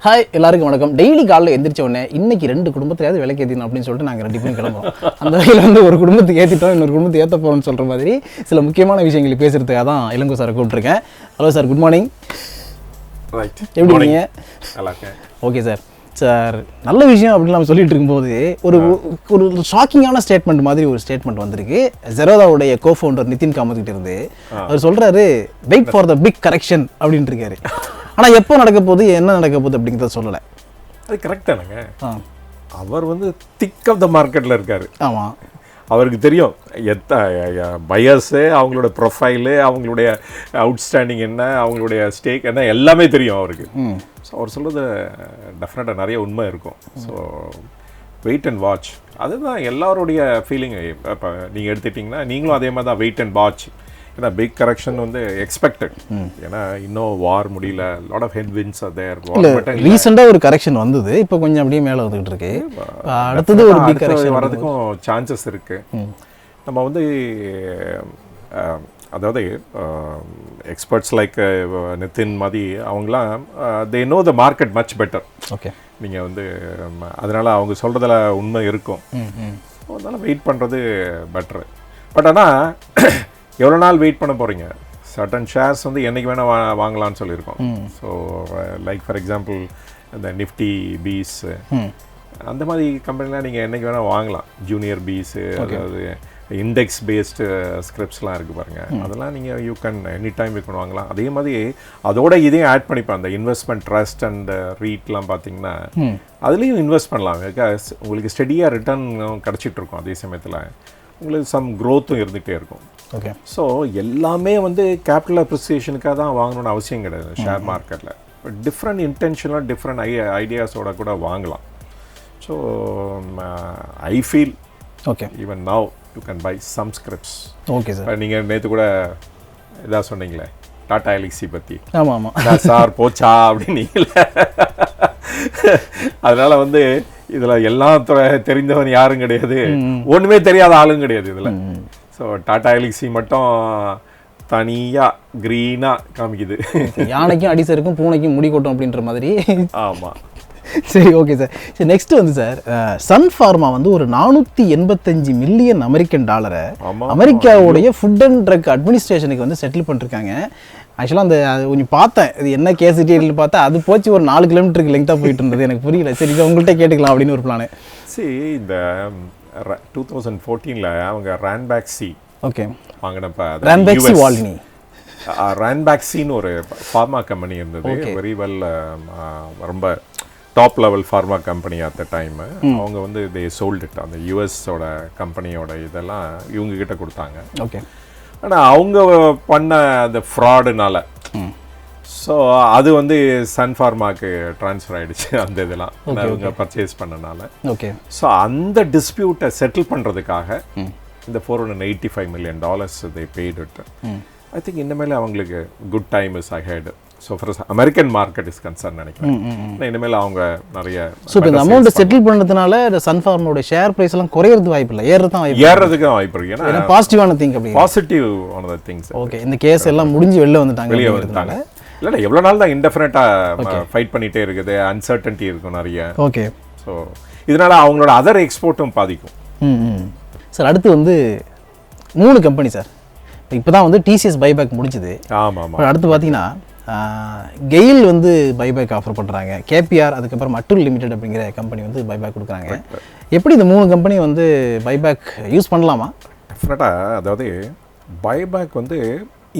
Hi எல்லாருக்கும் வணக்கம். Daily காலையில் எந்திரிச்ச உடனே இன்னைக்கு 2 குடும்பத்தையாவது விலைக்கு ஏற்றினோம் அப்படின்னு சொல்லிட்டு நாங்கள் 2 பேரும் கிளம்புறோம். அந்த வகையில் வந்து ஒரு குடும்பத்துக்கு ஏற்றிட்டோம், இன்னொரு குடும்பத்துக்கு ஏற்ற போகிறோம்னு சொல்கிற மாதிரி சில முக்கியமான விஷயங்களை பேசுகிறதுக்காக தான் இளங்கோ சாரை கூப்பிட்டுருக்கேன். Hello sir, good morning. Right, எப்படி இருக்கீங்க? நல்லா இருக்கேன். Okay sir. சார், நல்ல விஷயம் அப்படின்னு நம்ம சொல்லிட்டு இருக்கும்போது ஒரு ஷாக்கிங்கான ஸ்டேட்மெண்ட் மாதிரி ஒரு ஸ்டேட்மெண்ட் வந்திருக்கு. ஜெரோதாவுடைய கோஃபவுண்டர் நிதின் காமத் கிட்ட இருந்து. அவர் சொல்றாரு, wait for the big correction அப்படின்ட்டு இருக்காரு. ஆனால் எப்போ நடக்க போகுது, என்ன நடக்க போகுது அப்படிங்கிறத சொல்லலை. அது கரெக்டானுங்க. அவர் வந்து திக் ஆஃப் த மார்க்கெட்டில் இருக்காரு. ஆமாம், அவருக்கு தெரியும் பையர்ஸு, அவங்களோட ப்ரொஃபைலு, அவங்களுடைய அவுட்ஸ்டாண்டிங் என்ன, அவங்களுடைய ஸ்டேக் என்ன, எல்லாமே தெரியும் அவருக்கு. ஸோ அவர் சொல்கிறது டெஃபினட்டாக நிறைய உண்மை இருக்கும். ஸோ வெயிட் அண்ட் வாட்ச், அதுதான் எல்லாருடைய ஃபீலிங். இப்போ நீங்கள் எடுத்துட்டிங்கன்னா நீங்களும் அதே மாதிரி தான் வெயிட் அண்ட் வாட்ச். ஏன்னா பிக் கரெக்ஷன் வந்து எக்ஸ்பெக்டட். ஏன்னா இன்னும் வார் முடியல, லாட் ஆஃப் ஹெட்விண்ட்ஸ் ஆர் தேர். ரீசெண்டாக ஒரு கரெக்ஷன் வந்தது, இப்போ கொஞ்சம் அப்படியே மேலே வந்துகிட்டு இருக்கு. அடுத்தது ஒரு பிக் கரெக்ஷன் வரதுக்கும் சான்சஸ் இருக்கு. நம்ம வந்து அதாவது எக்ஸ்பர்ட்ஸ் லைக் நிதின் மாதிரி அவங்களாம் they know the market much better. Okay, நீங்கள் வந்து அதனால் அவங்க சொல்கிறதுல உண்மை இருக்கும். அதனால் வெயிட் பண்ணுறது பெட்ரு. பட் ஆனால் எவ்வளோ நாள் வெயிட் பண்ண போகிறீங்க? சர்டன் ஷேர்ஸ் வந்து என்றைக்கு வேணால் வாங்கலான்னு சொல்லியிருக்கோம். ஸோ லைக் ஃபார் எக்ஸாம்பிள் இந்த நிஃப்டி பீஸ் அந்த மாதிரி கம்பெனிலாம் நீங்கள் என்றைக்கு வேணால் வாங்கலாம். ஜூனியர் பீஸு, அதாவது இண்டெக்ஸ் பேஸ்டு ஸ்கிரிப்ட்ஸ்லாம் இருக்குது பாருங்கள், அதெல்லாம் நீங்கள் you can any time you can வாங்கலாம். அதே மாதிரி அதோட இதையும் ஆட் பண்ணிப்பேன். அந்த இன்வெஸ்ட்மெண்ட் ட்ரஸ்ட் அண்ட் ரீட்லாம் பார்த்தீங்கன்னா அதுலேயும் இன்வெஸ்ட் பண்ணலாம். பிகாஸ் உங்களுக்கு ஸ்டெடியாக ரிட்டர்ன் கிடச்சிட்ருக்கும். அதே சமயத்தில் உங்களுக்கு சம் க்ரோத்தும் இருந்துகிட்டே இருக்கும். ஓகே, ஸோ எல்லாமே வந்து கேபிட்டல் அப்ரிசியேஷனுக்காக தான் வாங்கணும்னு அவசியம் கிடையாது ஷேர் மார்க்கெட்டில். டிஃப்ரெண்ட் இன்டென்ஷனாக டிஃப்ரெண்ட் ஐடியாஸோட கூட வாங்கலாம். So I feel okay even now you can buy some scripts. Okay sir, நீங்கள் நேற்று கூட இதாக சொன்னீங்களே டாடா எலிக்ஸி பற்றி. ஆமாம் ஆமாம் சார், போச்சா அப்படின்னீங்களே. அதனால் வந்து இதில் எல்லாம் தெரிந்தவன் யாரும் கிடையாது, ஒன்றுமே தெரியாத ஆளும் கிடையாது இதில். ஸோ டாடா எலிக்ஸி மட்டும் தனியாக க்ரீனாக காமிக்குது. யானைக்கும் அடிசருக்கும் பூனைக்கும் முடி கொட்டும் அப்படின்ற மாதிரி. ஆமாம், சரி, ஓகே சார். சரி, நெக்ஸ்ட் வந்து சார், சன் ஃபார்மா வந்து ஒரு 485 மில்லியன் அமெரிக்கன் டாலரை அமெரிக்காவுடைய ஃபுட் அண்ட் ட்ரக் அட்மினிஸ்ட்ரேஷனுக்கு வந்து செட்டில் பண்ணிருக்காங்க. ஆக்சுவலாக அந்த அது கொஞ்சம் பார்த்தேன், இது என்ன கேஸ் டீட்டெயில் பார்த்தா அது போச்சு ஒரு 4 கிலோமீட்டருக்கு லெங்க்தாக போயிட்டு இருந்தது. எனக்கு புரியல. சரி, இதை உங்கள்கிட்ட கேட்டுக்கலாம் அப்படின்னு ஒரு பிளானு. சரி, இந்த 2014 அவங்க ரான்பேக்ஸி ஓகே வாங்கினப்ப ரான்பேக்ஸி வால்னி ரான்பேக்ஸின்னு ஒரு ஃபார்மா கம்பெனி இருந்தது. வெரி வெல், ரொம்ப top level pharma company at the time. அவங்க வந்து தே சோல்ட் இட். அந்த யூஎஸோட கம்பெனியோட இதெல்லாம் இவங்க கிட்ட கொடுத்தாங்க. ஓகே, ஆனால் அவங்க பண்ண அந்த ஃப்ராடுனால ஸோ அது வந்து சன் ஃபார்மாவுக்கு ட்ரான்ஸ்ஃபர் ஆகிடுச்சு. அந்த இதெல்லாம் அவங்க பர்ச்சேஸ் பண்ணனால. ஓகே, ஸோ அந்த டிஸ்பியூட்டை செட்டில் பண்ணுறதுக்காக இந்த $485 million they paid it. I think இனிமேல் அவங்களுக்கு good time is ahead. So for American market is concern நினைக்கிறேன். இனிமேல் அவங்க நிறைய இந்த அமௌண்ட் செட்டில் பண்ணதுனால சன் ஃபார்மோட ஷேர் பிரைஸ் எல்லாம் குறையிறது வாய்ப்பு இல்லை, ஏறதுக்கு வாய்ப்பு இருக்கு. ஏன்னா பாசிட்டிவான திங், அப்படி positive on the things. Okay, இந்த கேஸ் எல்லாம் முடிஞ்சு வெளில வந்துட்டாங்க. இல்லைன்னா எவ்வளோ நாள் தான் இன்டெஃபினட்டாக ஃபைட் பண்ணிகிட்டே இருக்குது, அன்சர்டன்டி இருக்கும் நிறைய. ஓகே, ஸோ இதனால் அவங்களோட அதர் எக்ஸ்போர்ட்டும் பாதிக்கும். சார், அடுத்து வந்து 3 கம்பெனி சார். இப்போ தான் வந்து டிசிஎஸ் பைபேக் முடிஞ்சுது. ஆமாம், அடுத்து பார்த்தீங்கன்னா கெயில் வந்து பைபேக் ஆஃபர் பண்ணுறாங்க. கேபிஆர், அதுக்கப்புறம் அட்டுல் லிமிடெட் அப்படிங்கிற கம்பெனி வந்து பைபேக் கொடுக்குறாங்க. எப்படி இந்த 3 கம்பெனி வந்து பைபேக் யூஸ் பண்ணலாமா? டெஃபினட்டாக, அதாவது பைபேக் வந்து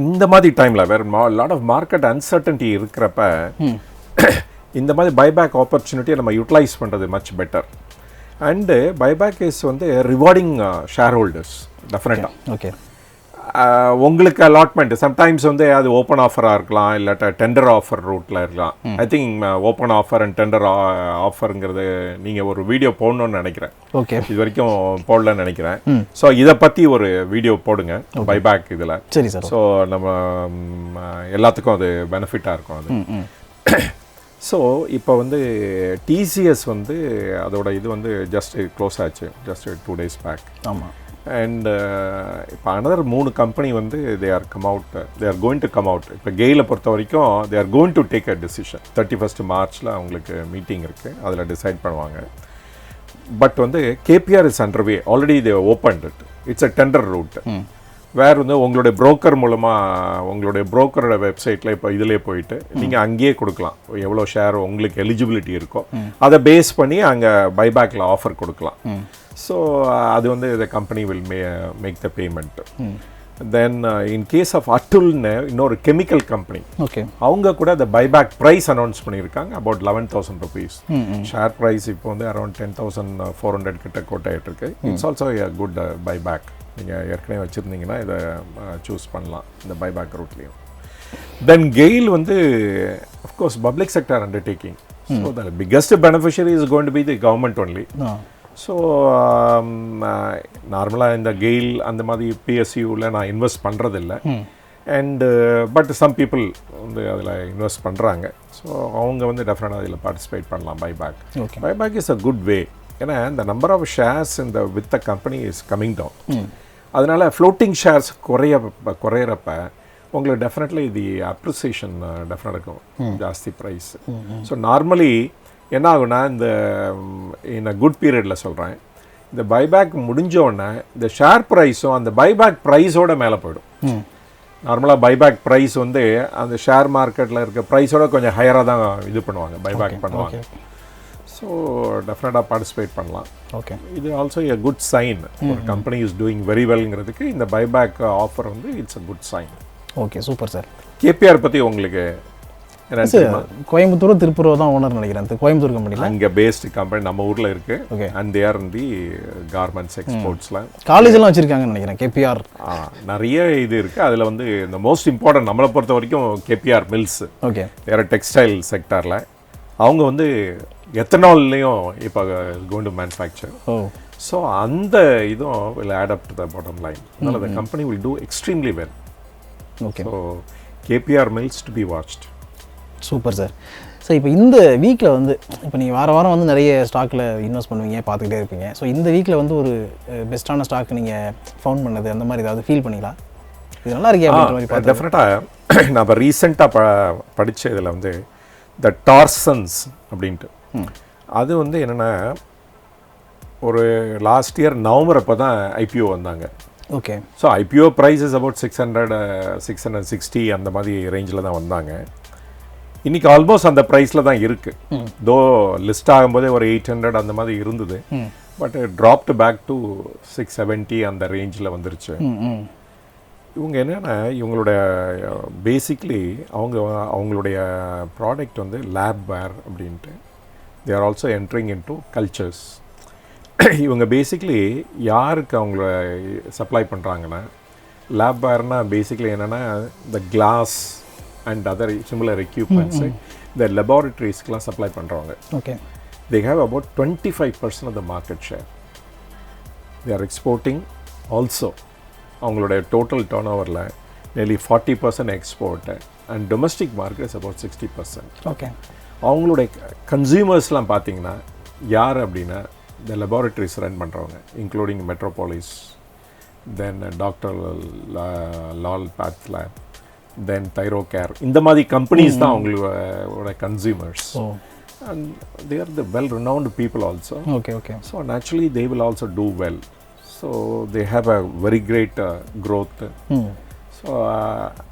இந்த மாதிரி டைமில் வேறு லாட் ஆஃப் மார்க்கெட் அன்சர்டன்டி இருக்கிறப்ப இந்த மாதிரி பைபேக் ஆப்பர்ச்சுனிட்டியை நம்ம யூட்டிலைஸ் பண்ணுறது much better. And buyback is வந்து ரிவார்டிங் ஷேர் ஹோல்டர்ஸ் டெஃபினட்டாக. ஓகே, உங்களுக்கு அலாட்மெண்ட் சம்டைம்ஸ் வந்து அது ஓப்பன் ஆஃபராக இருக்கலாம், இல்லாட்டா டெண்டர் ஆஃபர் ரூட்டில் இருக்கலாம். I think open offer and tender ஆஃபருங்கிறது நீங்கள் ஒரு வீடியோ போடணும்னு நினைக்கிறேன். ஓகே, இது வரைக்கும் போடலன்னு நினைக்கிறேன். ஸோ இதை பற்றி ஒரு வீடியோ போடுங்க பைபேக் இதில். சரி சார். ஸோ நம்ம எல்லாத்துக்கும் அது பெனிஃபிட்டாக இருக்கும் அது. ஸோ இப்போ வந்து டிசிஎஸ் வந்து அதோட இது வந்து ஜஸ்ட் க்ளோஸ் ஆச்சு, ஜஸ்ட் 2 days பேக். ஆமாம், அண்ட் இப்போ அனதர் 3 கம்பெனி வந்து they are going to come out. இப்போ கெயிலை பொறுத்த வரைக்கும் they are going to take a decision. 31 மார்ச்சில் அவங்களுக்கு மீட்டிங் இருக்குது, அதில் டிசைட் பண்ணுவாங்க. பட் வந்து KPR is underway, already they opened it. It's a tender route. வேறு வந்து உங்களுடைய புரோக்கர் மூலமாக உங்களுடைய புரோக்கரோட வெப்சைட்டில் இப்போ இதிலே போயிட்டு நீங்கள் அங்கேயே கொடுக்கலாம். எவ்வளோ ஷேர் உங்களுக்கு எலிஜிபிலிட்டி இருக்கோ அதை பேஸ் பண்ணி அங்கே பைபேக்கில் ஆஃபர் கொடுக்கலாம். ஸோ அது வந்து the company will make the payment. Then in case of அட்டுல்னு இன்னொரு கெமிக்கல் கம்பெனி, ஓகே, அவங்க கூட அந்த பைபேக் ப்ரைஸ் அனௌன்ஸ் பண்ணியிருக்காங்க. About 11,000 rupees. ஷேர் ப்ரைஸ் இப்போ வந்து அரௌண்ட் 10,400 கிட்ட கோட்டாயிட்டு இருக்கு. It's also a good buyback. நீங்கள் ஏற்கனவே வச்சுருந்தீங்கன்னா இதை சூஸ் பண்ணலாம் இந்த பைபேக் ரூட்லேயும். தென் கெயில் வந்து of course public sector undertaking. So the biggest beneficiary is going to be the government only. So நார்மலாக இந்த கெயில் அந்த மாதிரி பிஎஸ்யூவில் நான் இன்வெஸ்ட் பண்ணுறதில்ல. அண்டு பட் சம் பீப்புள் வந்து அதில் இன்வெஸ்ட் பண்ணுறாங்க. ஸோ அவங்க வந்து டெஃபினட்டாக அதில் பார்ட்டிசிபேட் பண்ணலாம். Buyback is a good way. ஏன்னா இந்த நம்பர் ஆஃப் ஷேர்ஸ் இந்த with the company is coming down. அதனால் ஃப்ளோட்டிங் ஷேர்ஸ் குறையிறப்ப உங்களுக்கு டெஃபினெட்லி இது அப்ரிசியேஷன் டெஃபினட் இருக்கும், ஜாஸ்தி ப்ரைஸ். ஸோ நார்மலி என்ன ஆகுனா இந்த இன் அ குட் பீரியடில் சொல்கிறேன், இந்த பைபேக் முடிஞ்சோடனே இந்த ஷேர் ப்ரைஸும் அந்த பைபேக் ப்ரைஸோட மேலே போயிடும். நார்மலாக பைபேக் ப்ரைஸ் வந்து அந்த ஷேர் மார்க்கெட்டில் இருக்க ப்ரைஸோட கொஞ்சம் ஹையராக தான் இது பண்ணுவாங்க, பைபேக் பண்ணுவாங்க. ஸோ டெஃபினட்டாக பார்ட்டிசிபேட் பண்ணலாம். ஓகே, இது ஆல்சோ எ குட் சைன். ஒரு கம்பெனி இஸ் டூயிங் வெரி வெல்ங்கிறதுக்கு இந்த பைபேக் ஆஃபர் வந்து it's a good sign. Okay, super sir. KPR பற்றி உங்களுக்கு கோயம்புத்தூர் திருப்பூர் தான் ஓனர் நினைக்கிறேன். கோயம்புத்தூர் கம்பெனியில் அங்கே பேஸ்டு கம்பெனி நம்ம ஊரில் இருக்கு. Okay, and they are in the garments எக்ஸ்போர்ட்ஸில் காலேஜெல்லாம் வச்சுருக்காங்கன்னு நினைக்கிறேன். கேபிஆர் நிறைய இது இருக்குது. அதில் வந்து இந்த மோஸ்ட் இம்பார்ட்டன்ட் நம்மளை பொறுத்த வரைக்கும் கேபிஆர் மில்ஸ். ஓகே, வேறு டெக்ஸ்டைல் செக்டாரில் அவங்க வந்து எத்தனால்லையும் இப்போ கோயிங் டு மேனுஃபேக்சர். ஸோ அந்த இதுவும் will add up to the bottom line. அதனால் the company will do extremely well. Okay, so KPR mills to be watched. Super sir. So இப்போ இந்த வீக்கில் வந்து இப்போ நீங்கள் வாரம் வந்து நிறைய ஸ்டாக்கில் இன்வெஸ்ட் பண்ணுவீங்க, பார்த்துக்கிட்டே இருப்பீங்க. ஸோ இந்த வீக்கில் வந்து ஒரு பெஸ்ட்டான ஸ்டாக் நீங்கள் ஃபவுண்ட் பண்ணது அந்த மாதிரி ஏதாவது ஃபீல் பண்ணிக்கலாம், இது நல்லா இருக்கே அப்படின்ற மாதிரி பார்த்து? டெஃபினட்டாக நான் இப்போ ரீசெண்டாக படித்த இதில் வந்து த டார்சன்ஸ் அப்படின்ட்டு, அது வந்து என்னென்னா ஒரு லாஸ்ட் இயர் நவம்பர் அப்போ தான் ஐபிஓ வந்தாங்க. Okay, so IPO price is about 660 அந்த மாதிரி ரேஞ்சில் தான் வந்தாங்க. இன்றைக்கி ஆல்மோஸ்ட் அந்த ப்ரைஸில் தான் இருக்குது. தோ லிஸ்ட் ஆகும்போதே ஒரு 800 அந்த மாதிரி இருந்தது. பட் ட்ராப்டு பேக் டு 670 அந்த ரேஞ்சில் வந்துருச்சு. இவங்க என்னென்னா இவங்களுடைய பேசிக்லி அவங்களுடைய ப்ராடக்ட் வந்து லேப் வேர் அப்படின்ட்டு they are also entering into cultures. இவங்க பேசிக்லி யாருக்கு அவங்கள சப்ளை பண்ணுறாங்கன்னா, லேப் வேர்னால் பேசிக்லி என்னென்னா இந்த glass and other similar equipments இந்த லெபார்ட்ரிஸ்க்கெலாம் சப்ளை பண்ணுறவங்க. Okay, they have about 25% of the market share. They are exporting also. அவங்களுடைய டோட்டல் டர்ன் ஓவரில் nearly 40% export and domestic market is about 60%. Okay, அவங்களுடைய கன்சியூமர்ஸ்லாம் பார்த்தீங்கன்னா யார் அப்படின்னா இந்த லெபார்ட்ரிஸ் ரன் பண்ணுறவங்க, இன்க்ளூடிங் மெட்ரோபாலிஸ், தென் டாக்டர் லால் பேத் லேப், தென் தைரோகேர், இந்த மாதிரி கம்பெனிஸ் தான் அவங்களோட consumers. And they R the well renowned people also. Okay, okay. So naturally they will also do well. So they have a very great growth. So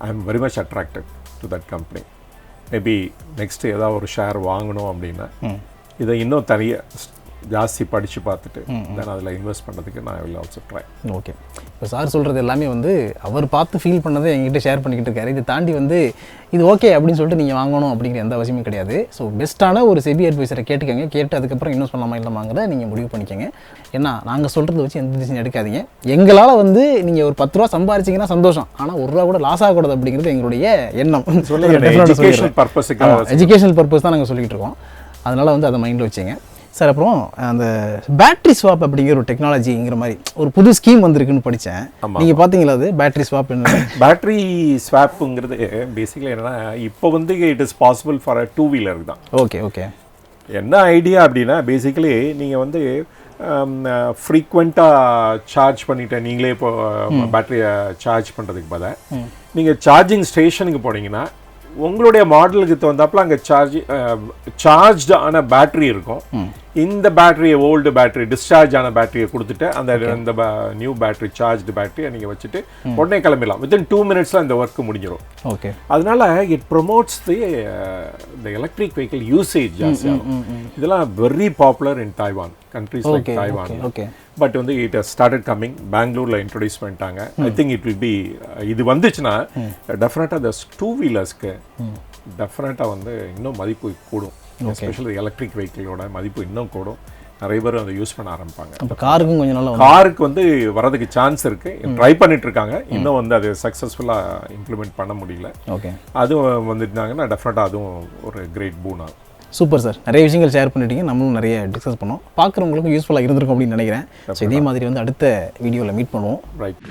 I am very much attracted to that company. Maybe next ஏதாவது ஒரு share வாங்கணும் அப்படின்னா இதை இன்னும் தனியாக ஜாஸ்தி படித்து பார்த்துட்டு தென் அதில் இன்வெஸ்ட் பண்ணுறதுக்கு நான் வில் ஆல்சோ ட்ரை. ஓகே, இப்போ சார் சொல்கிறது எல்லாமே வந்து அவர் பார்த்து ஃபீல் பண்ணதை என்கிட்ட ஷேர் பண்ணிக்கிட்டு இருக்காரு. இதை தாண்டி வந்து இது ஓகே அப்படின்னு சொல்லிட்டு நீங்கள் வாங்கணும் அப்படிங்கிற எந்த அவசியமும் கிடையாது. ஸோ பெஸ்ட்டான ஒரு செபி அட்வைசரை கேட்டுக்கோங்க, கேட்டு அதுக்கப்புறம் இன்வெஸ்ட் பண்ணலாமா இல்லாமாங்கிறத நீங்கள் முடிவு பண்ணிக்கோங்க. ஏன்னா நாங்கள் சொல்கிறத வச்சு எந்த டிசிஷன் எடுக்காதீங்க. எங்களால் வந்து நீங்கள் ஒரு 10 ரூபா சம்பாரிச்சிங்கன்னா சந்தோஷம், ஆனால் 1 ரூபா கூட லாஸ் ஆகக்கூடாது அப்படிங்கிறது எங்களுடைய எண்ணம். எஜுகேஷனல் பர்பஸ் தான் நாங்கள் சொல்லிகிட்டு இருக்கோம். அதனால் வந்து அதை மைண்டில் வச்சுங்க சார். அப்புறம் அந்த பேட்டரி ஸ்வாப் அப்படிங்கிற ஒரு டெக்னாலஜிங்கிற மாதிரி ஒரு புது ஸ்கீம் வந்திருக்குன்னு படித்தேன். நீங்கள் பார்த்தீங்களா? அது பேட்டரி ஸ்வாப் என்ன? பேட்டரி ஸ்வாப்புங்கிறது பேசிக்கலி என்னென்னா இப்போ வந்து it is possible for a 2 wheeler தான். Okay, okay. என்ன ஐடியா அப்படின்னா பேசிக்கலி நீங்கள் வந்து ஃப்ரீக்வெண்ட்டாக சார்ஜ் பண்ணிவிட்டு நீங்களே இப்போ பேட்டரியை சார்ஜ் பண்ணுறதுக்கு பதிலாக நீங்கள் சார்ஜிங் ஸ்டேஷனுக்கு போனீங்கன்னா உங்களுடைய மாடலுக்கு தகுந்தாப்புல அங்கே சார்ஜ் ஆன பேட்டரி இருக்கும். இந்த பேட்டரியை ஓல்டு பேட்டரி டிஸ்சார்ஜ் ஆன பேட்டரியை கொடுத்துட்டு அந்த நியூ பேட்டரி சார்ஜ்டு பேட்டரியை நீங்கள் வச்சுட்டு உடனே கிளம்பிடலாம். வித்தின் 2 minutesல இந்த ஒர்க்கு முடிஞ்சிடும். ஓகே, அதனால it promotes the electric vehicle usage ஜாஸ்தியாகும். இதெல்லாம் very popular in Taiwan, countries like Taiwan. But வந்து இட் ஹஸ் ஸ்டார்டட் கம்மிங். பெங்களூரில் இன்ட்ரடியூஸ் பண்ணிட்டாங்க. I think it will be, இது வந்துச்சுன்னா டெஃபினட்டாக இந்த 2 வீலர்ஸ்க்கு டெஃபினட்டாக வந்து இன்னும் மதிப்பு கூடும். எஸ்பெஷலி எலக்ட்ரிக் வெஹிக்கிளோட மதிப்பு இன்னும் கூடும். நிறைய பேர் அதை யூஸ் பண்ண ஆரம்பிப்பாங்க. காருக்கும் கொஞ்சம் நல்லா காருக்கு வந்து வரதுக்கு சான்ஸ் இருக்கு. ட்ரை பண்ணிட்டு இருக்காங்க. இன்னும் வந்து அது சக்ஸஸ்ஃபுல்லாக இம்ப்ளிமெண்ட் பண்ண முடியல. ஓகே, அதுவும் வந்துட்டாங்கன்னா டெஃபினட்டாக அதுவும் ஒரு கிரேட் பூன் ஆகும். சூப்பர் சார், நிறைய விஷயங்கள் ஷேர் பண்ணிட்டீங்க. நம்மளும் நிறைய டிஸ்கஸ் பண்ணோம். பார்க்குறவங்களுக்கும் யூஸ்ஃபுல்லாக இருந்திருக்கும் அப்படின்னு நினைக்கிறேன். ஸோ இதே மாதிரி வந்து அடுத்த வீடியோவில் மீட் பண்ணுவோம். ரைட்.